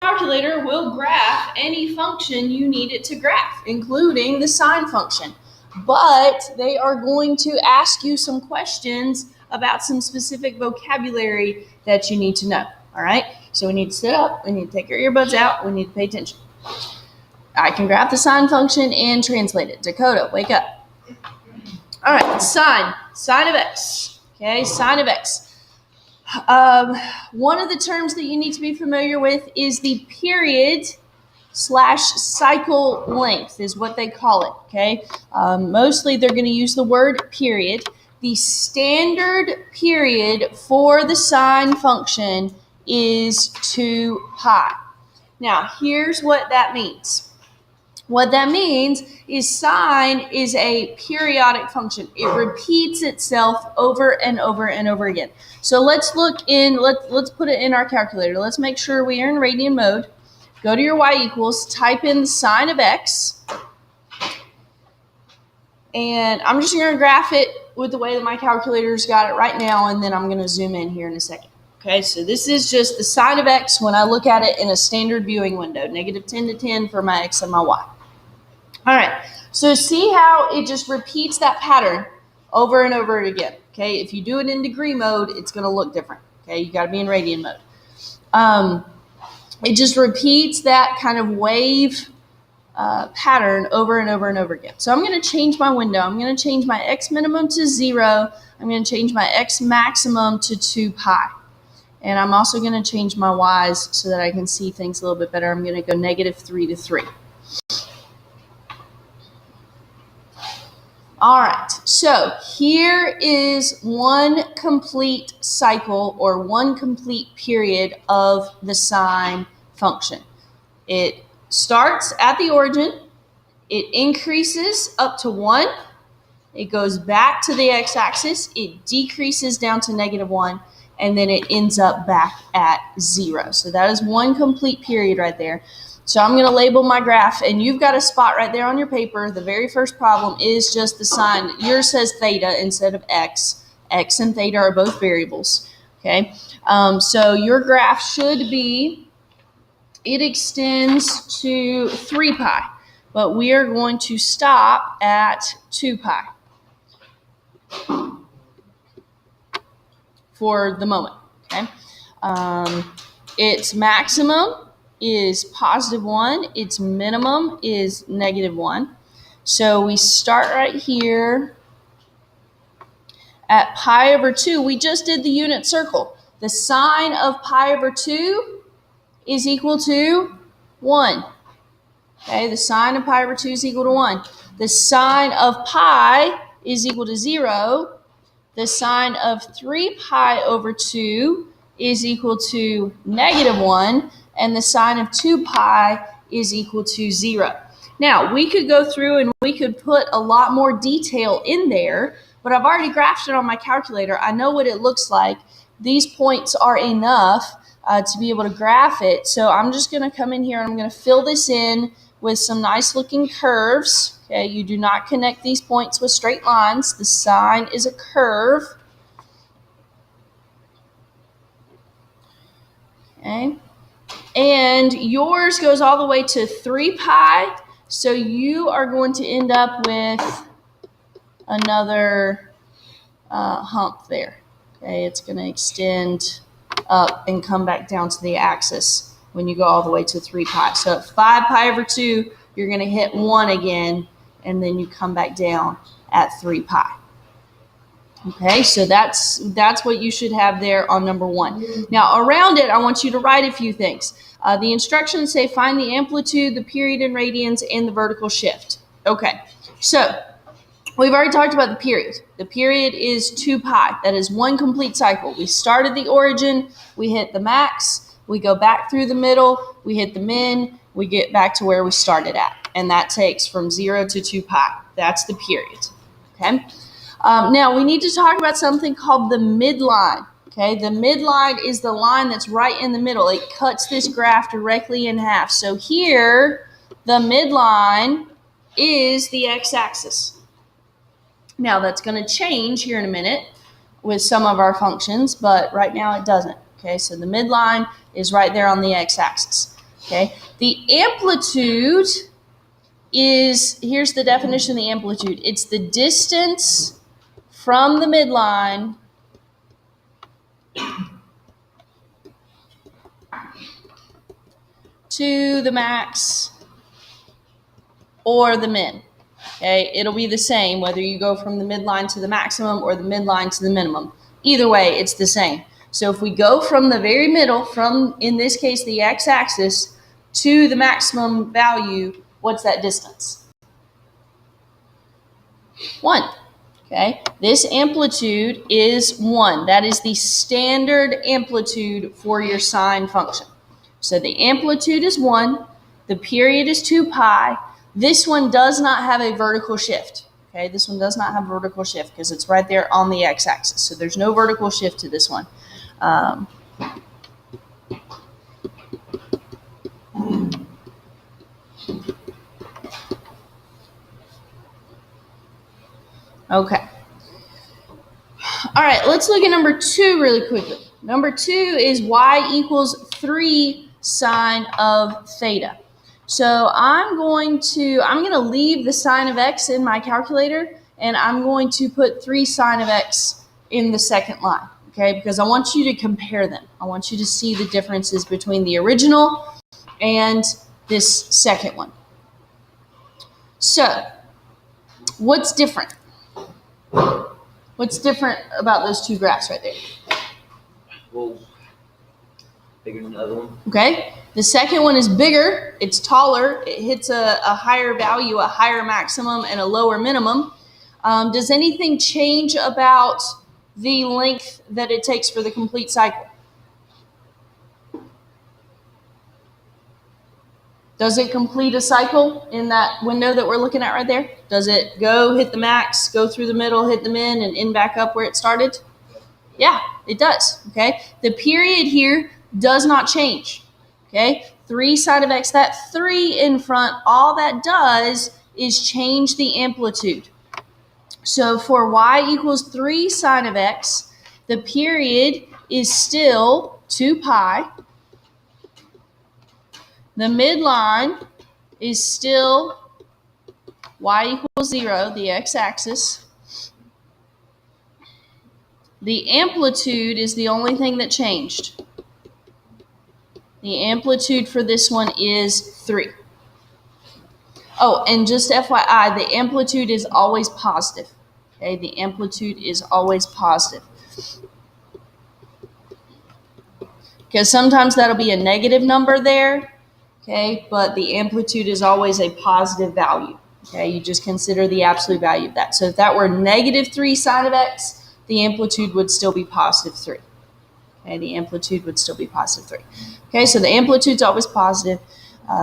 calculator will graph any function you need it to graph, including the sine function. But they are going to ask you some questions about some specific vocabulary that you need to know. All right? So we need to sit up, we need to take your earbuds out, we need to pay attention. I can graph the sine function and translate it. Dakota, wake up. All right, sine of x. Okay, sine of x. One of the terms that you need to be familiar with is the period / cycle length is what they call it, okay? Mostly they're going to use the word period. The standard period for the sine function is 2 pi. Now, here's what that means. What that means is sine is a periodic function. It repeats itself over and over and over again. So let's put it in our calculator. Let's make sure we are in radian mode. Go to your y equals, type in the sine of x. And I'm just going to graph it with the way that my calculator's got it right now, and then I'm going to zoom in here in a second. Okay, so this is just the sine of x when I look at it in a standard viewing window, negative 10 to 10 for my x and my y. All right, so see how it just repeats that pattern over and over again, okay? If you do it in degree mode, it's going to look different, okay? You got to be in radian mode. It just repeats that kind of wave pattern over and over and over again. So I'm going to change my window. I'm going to change my x minimum to 0. I'm going to change my x maximum to 2 pi. And I'm also going to change my y's so that I can see things a little bit better. I'm going to go negative 3 to 3. All right, so here is one complete cycle or one complete period of the sine function. It starts at the origin, it increases up to 1, it goes back to the x-axis, it decreases down to negative 1, and then it ends up back at 0. So that is one complete period right there. So I'm going to label my graph, and you've got a spot right there on your paper. The very first problem is just the sine. Yours says theta instead of x. X and theta are both variables. Okay, so your graph should be, it extends to 3 pi, but we are going to stop at 2 pi for the moment. Okay, its maximum is positive 1, its minimum is negative 1. So we start right here at pi over 2. We just did the unit circle. The sine of pi over 2 is equal to 1. Okay, the sine of pi over 2 is equal to 1. The sine of pi is equal to 0. The sine of 3 pi over 2 is equal to negative 1. And the sine of 2 pi is equal to 0. Now, we could go through and we could put a lot more detail in there, but I've already graphed it on my calculator. I know what it looks like. These points are enough to be able to graph it. So I'm just going to come in here and I'm going to fill this in with some nice looking curves. Okay, you do not connect these points with straight lines. The sine is a curve. Okay. And yours goes all the way to 3 pi, so you are going to end up with another hump there. Okay, it's going to extend up and come back down to the axis when you go all the way to 3 pi. So at 5 pi over 2, you're going to hit 1 again, and then you come back down at 3 pi. Okay, so that's what you should have there on number 1. Now, around it, I want you to write a few things. The instructions say find the amplitude, the period in radians, and the vertical shift. Okay, so we've already talked about the period. The period is 2 pi. That is one complete cycle. We start at the origin, we hit the max, we go back through the middle, we hit the min, we get back to where we started at. And that takes from 0 to 2 pi. That's the period. Okay. Now, we need to talk about something called the midline. Okay, the midline is the line that's right in the middle. It cuts this graph directly in half. So here, the midline is the x-axis. Now, that's going to change here in a minute with some of our functions, but right now it doesn't. Okay, so the midline is right there on the x-axis. Okay, the amplitude is, here's the definition of the amplitude. It's the distance from the midline to the max or the min. Okay, it'll be the same whether you go from the midline to the maximum or the midline to the minimum. Either way, it's the same. So if we go from the very middle, from, in this case, the x-axis, to the maximum value, what's that distance? 1. Okay, this amplitude is 1. That is the standard amplitude for your sine function. So the amplitude is 1. The period is 2 pi. This one does not have a vertical shift. Okay, this one does not have a vertical shift because it's right there on the x-axis. So there's no vertical shift to this one. Okay. All right, let's look at number 2 really quickly. Number 2 is y equals 3 sine of theta. So I'm going to leave the sine of x in my calculator, and I'm going to put 3 sine of x in the second line, okay? Because I want you to compare them. I want you to see the differences between the original and this second one. So, what's different? What's different about those two graphs right there? Well, bigger than the other one. Okay, the second one is bigger, it's taller, it hits a higher value, a higher maximum, and a lower minimum. Does anything change about the length that it takes for the complete cycle? Does it complete a cycle in that window that we're looking at right there? Does it go, hit the max, go through the middle, hit the min, and end back up where it started? Yeah, it does, okay? The period here does not change, okay? 3 sine of x, that 3 in front, all that does is change the amplitude. So for y equals 3 sine of x, the period is still 2 pi. The midline is still y equals 0, the x-axis. The amplitude is the only thing that changed. The amplitude for this one is 3. Oh, and just FYI, the amplitude is always positive. Okay, the amplitude is always positive. Because sometimes that'll be a negative number there, okay, but the amplitude is always a positive value. Okay, you just consider the absolute value of that. So if that were negative 3 sine of x, the amplitude would still be positive 3. Okay, the amplitude would still be positive 3. Okay, so the amplitude's always positive.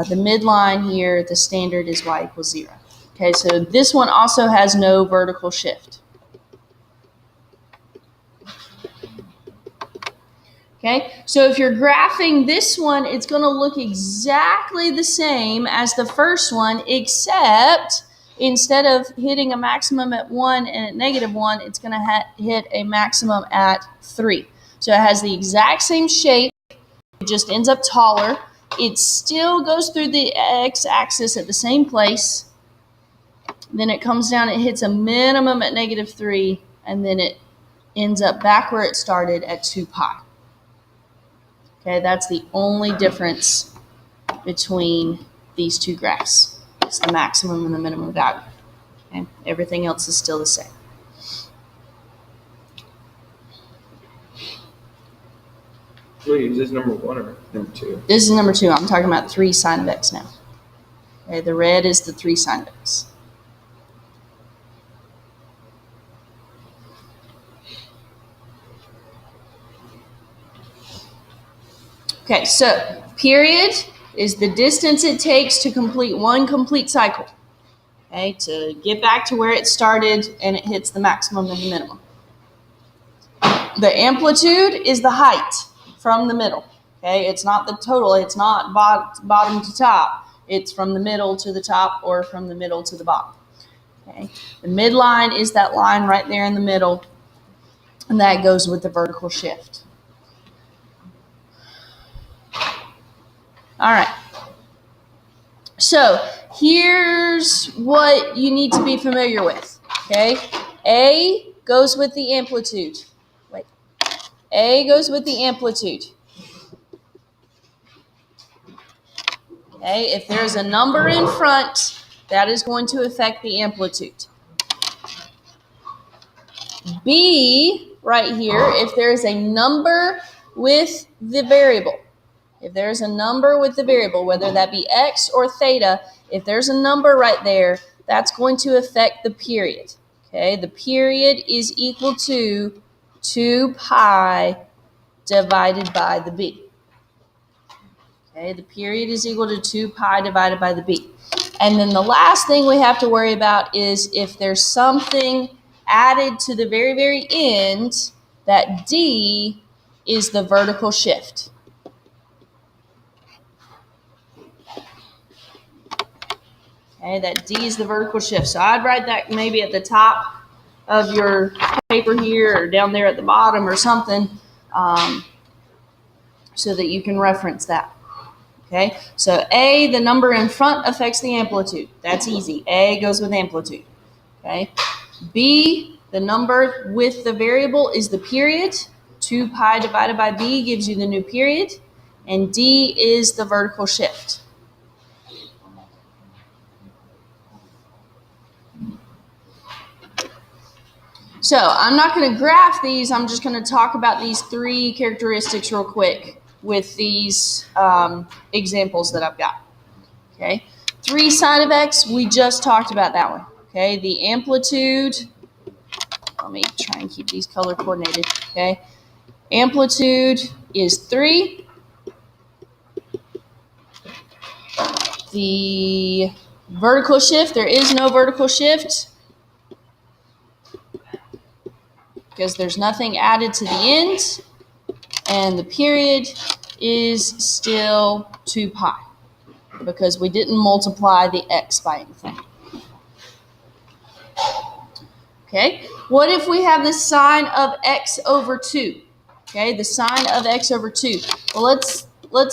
The midline here, the standard is y equals 0. Okay, so this one also has no vertical shift. Okay, so if you're graphing this one, it's going to look exactly the same as the first one, except instead of hitting a maximum at 1 and at negative 1, it's going to hit a maximum at 3. So it has the exact same shape, it just ends up taller. It still goes through the x-axis at the same place. Then it comes down, it hits a minimum at negative 3, and then it ends up back where it started at 2 pi. Okay, that's the only difference between these two graphs. It's the maximum and the minimum value. Okay, everything else is still the same. Wait, is this number 1 or number 2? This is number 2. I'm talking about 3 sine of x now. Okay, the red is the 3 sine of x. Okay, so period is the distance it takes to complete one complete cycle. Okay, to get back to where it started and it hits the maximum and the minimum. The amplitude is the height from the middle. Okay, it's not the total, it's not bottom to top. It's from the middle to the top or from the middle to the bottom. Okay, the midline is that line right there in the middle, and that goes with the vertical shift. All right, So here's what you need to be familiar with, okay? A goes with the amplitude. Wait. A goes with the amplitude. Okay, if there's a number in front, that is going to affect the amplitude. B, right here, if there's a number with the variable, if there's a number with the variable, whether that be x or theta, if there's a number right there, that's going to affect the period. Okay, the period is equal to 2 pi divided by the b. Okay, the period is equal to 2 pi divided by the b. And then the last thing we have to worry about is if there's something added to the very, very end, that d is the vertical shift. Okay, that d is the vertical shift. So I'd write that maybe at the top of your paper here or down there at the bottom or something so that you can reference that. Okay, so A, the number in front affects the amplitude. That's easy. A goes with amplitude. Okay. B, the number with the variable is the period. 2 pi divided by B gives you the new period. And D is the vertical shift. So I'm not going to graph these. I'm just going to talk about these three characteristics real quick with these examples that I've got. Okay, 3 sine of x, we just talked about that one. Okay, the amplitude, let me try and keep these color coordinated. Okay, amplitude is 3. The vertical shift, there is no vertical shift because there's nothing added to the end, and the period is still 2 pi because we didn't multiply the x by anything. Okay, what if we have the sine of x over 2? Okay, the sine of x over 2. Well, let's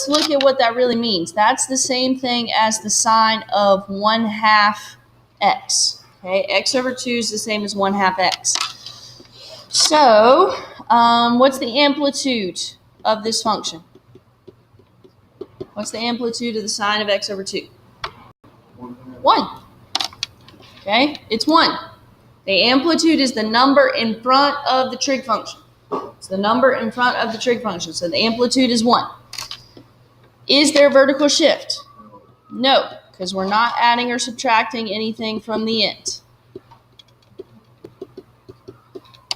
look at what that really means. That's the same thing as the sine of 1/2 x. Okay, x over 2 is the same as 1/2 x. So, what's the amplitude of this function? What's the amplitude of the sine of x over 2? 1. Okay, it's 1. The amplitude is the number in front of the trig function. It's the number in front of the trig function. So the amplitude is 1. Is there vertical shift? No, because we're not adding or subtracting anything from the end.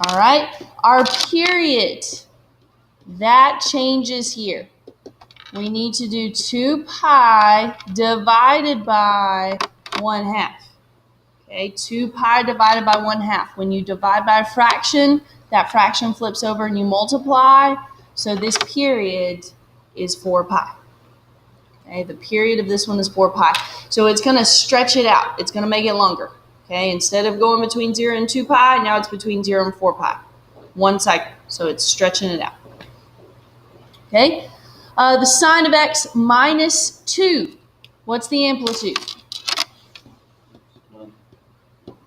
All right, our period, that changes here. We need to do 2 pi divided by 1/2. Okay, 2 pi divided by 1/2. When you divide by a fraction, that fraction flips over and you multiply. So this period is 4 pi. Okay, the period of this one is 4 pi. So it's going to stretch it out. It's going to make it longer. Okay, instead of going between 0 and 2 pi, now it's between 0 and 4 pi. 1 cycle. So it's stretching it out. Okay, the sine of x minus 2. What's the amplitude?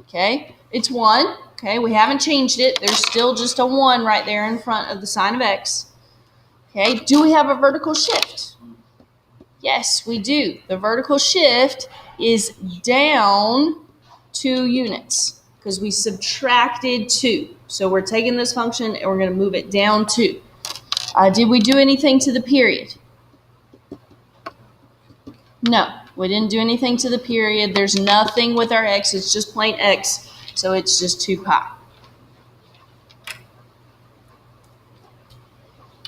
Okay, it's 1. Okay, we haven't changed it. There's still just a 1 right there in front of the sine of x. Okay, do we have a vertical shift? Yes, we do. The vertical shift is down 2 units because we subtracted 2. So we're taking this function and we're going to move it down 2. Did we do anything to the period? No, we didn't do anything to the period. There's nothing with our x. It's just plain x. So it's just 2 pi.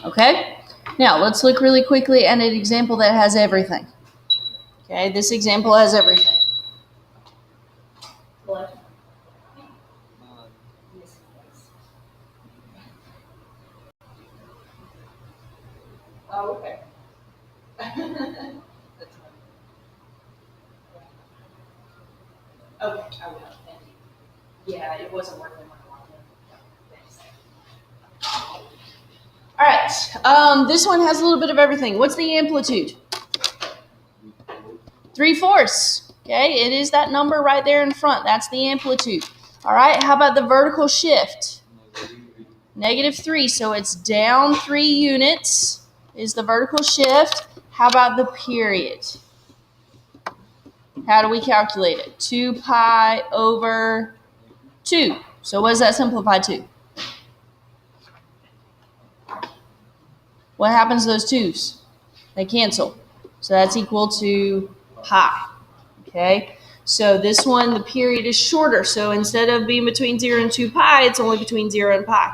Okay? Now, let's look really quickly at an example that has everything. Okay, this example has everything. What? Oh, okay. Okay, I will. Thank you. Yeah, it wasn't working when I wanted it. Thanks. All right, this one has a little bit of everything. What's the amplitude? 3/4. Okay, it is that number right there in front. That's the amplitude. All right, how about the vertical shift? -3, so it's down 3 units is the vertical shift. How about the period? How do we calculate it? 2 pi over 2. So what does that simplify to? What happens to those 2's? They cancel. So that's equal to pi. Okay? So this one, the period is shorter. So instead of being between 0 and 2 pi, it's only between 0 and pi.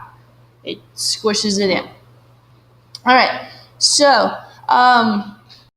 It squishes it in. All right. So